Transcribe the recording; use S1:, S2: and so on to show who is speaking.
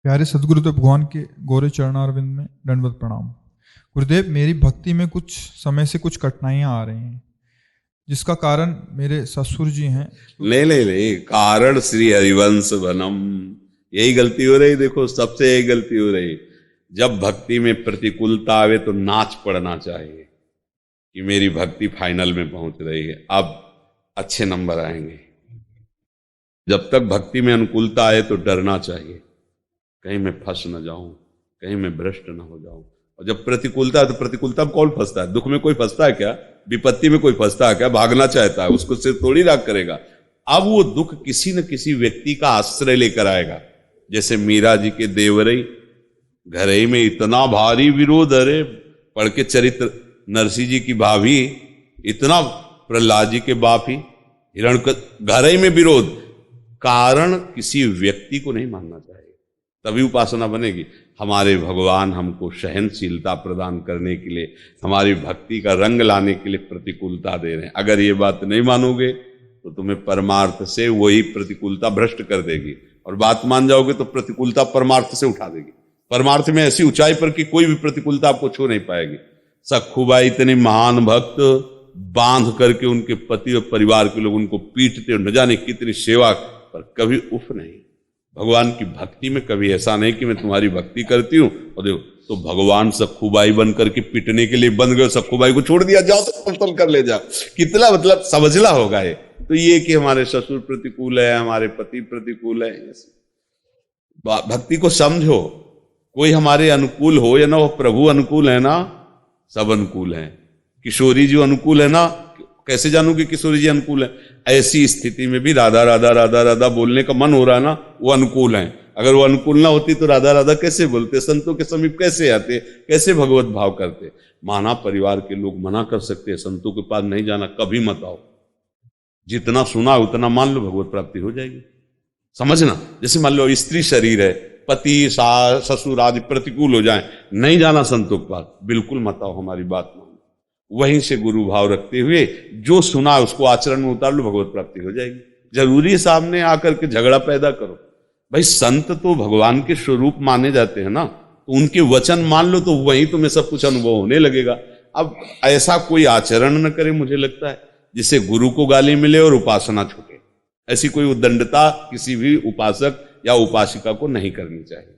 S1: प्यारे सदगुरुदेव भगवान के गोरे चरणारविंद में दंडवत प्रणाम। गुरुदेव, मेरी भक्ति में कुछ समय से कुछ कठिनाइयां आ रही हैं, जिसका कारण मेरे ससुर जी हैं।
S2: नहीं, कारण श्री हरिवंश बनम, यही गलती हो रही। देखो, सबसे यही गलती हो रही। जब भक्ति में प्रतिकूलता आवे तो नाच पड़ना चाहिए कि मेरी भक्ति फाइनल में पहुंच रही है, अब अच्छे नंबर आएंगे। जब तक भक्ति में अनुकूलता आए तो डरना चाहिए, कहीं मैं फंस न जाऊं, कहीं मैं भ्रष्ट न हो जाऊं। और जब प्रतिकूलता है तो प्रतिकूलता में कौन फंसता है? दुख में कोई फंसता है क्या? विपत्ति में कोई फंसता है क्या? भागना चाहता है, उसको सिर्फ थोड़ी राग करेगा। अब वो दुख किसी न किसी व्यक्ति का आश्रय लेकर आएगा। जैसे मीरा जी के देवरई घरई में इतना भारी विरोध, अरे पढ़ के चरित्र, नरसिंह जी की भाभी, इतना प्रहलाद जी के बाप ही हिरण्य घरई में विरोध। कारण किसी व्यक्ति को नहीं मानना चाहिए, तभी उपासना बनेगी। हमारे भगवान हमको सहनशीलता प्रदान करने के लिए, हमारी भक्ति का रंग लाने के लिए प्रतिकूलता दे रहे हैं। अगर ये बात नहीं मानोगे तो तुम्हें परमार्थ से वही प्रतिकूलता भ्रष्ट कर देगी, और बात मान जाओगे तो प्रतिकूलता परमार्थ से उठा देगी। परमार्थ में ऐसी ऊंचाई पर कि कोई भी प्रतिकूलता आपको छू नहीं पाएगी। सखुबाई इतने महान भक्त, बांध करके उनके पति और परिवार के लोग उनको पीटते और न जाने कितनी सेवा, पर कभी उफ नहीं। भगवान की भक्ति में कभी ऐसा नहीं कि मैं तुम्हारी भक्ति करती हूं और देखो तो भगवान सखुबाई बन करके पिटने के लिए बन गए, सखुबाई को छोड़ दिया, जाओ सब कर ले जाओ। कितना मतलब समझला होगा ये। तो ये कि हमारे ससुर प्रतिकूल है, हमारे पति प्रतिकूल है, भक्ति को समझो। कोई हमारे अनुकूल हो या ना हो, प्रभु अनुकूल है ना, सब अनुकूल है। किशोरी जी अनुकूल है ना, कैसे जानू कि किशोरी जी अनुकूल है? ऐसी स्थिति में भी राधा राधा राधा राधा बोलने का मन हो रहा है ना, वो अनुकूल है। अगर वो अनुकूल ना होती तो राधा राधा कैसे बोलते, संतों के समीप कैसे आते, कैसे भगवत भाव करते? माना परिवार के लोग मना कर सकते हैं, संतों के पास नहीं जाना, कभी मत आओ। जितना सुना उतना मान लो, भगवत प्राप्ति हो जाएगी। समझना, जैसे मान लो स्त्री शरीर है, पति ससुर आदि प्रतिकूल हो जाए, नहीं जाना संतों के पास, बिल्कुल मत आओ, हमारी बात मानो। वहीं से गुरु भाव रखते हुए जो सुना उसको आचरण में उतार लो, भगवत प्राप्ति हो जाएगी। जरूरी है सामने आकर के झगड़ा पैदा करो? भाई संत तो भगवान के स्वरूप माने जाते हैं ना, तो उनके वचन मान लो, तो वहीं तुम्हें सब कुछ अनुभव होने लगेगा। अब ऐसा कोई आचरण न करे, मुझे लगता है, जिससे गुरु को गाली मिले और उपासना छूटे। ऐसी कोई उद्दंडता किसी भी उपासक या उपासिका को नहीं करनी चाहिए।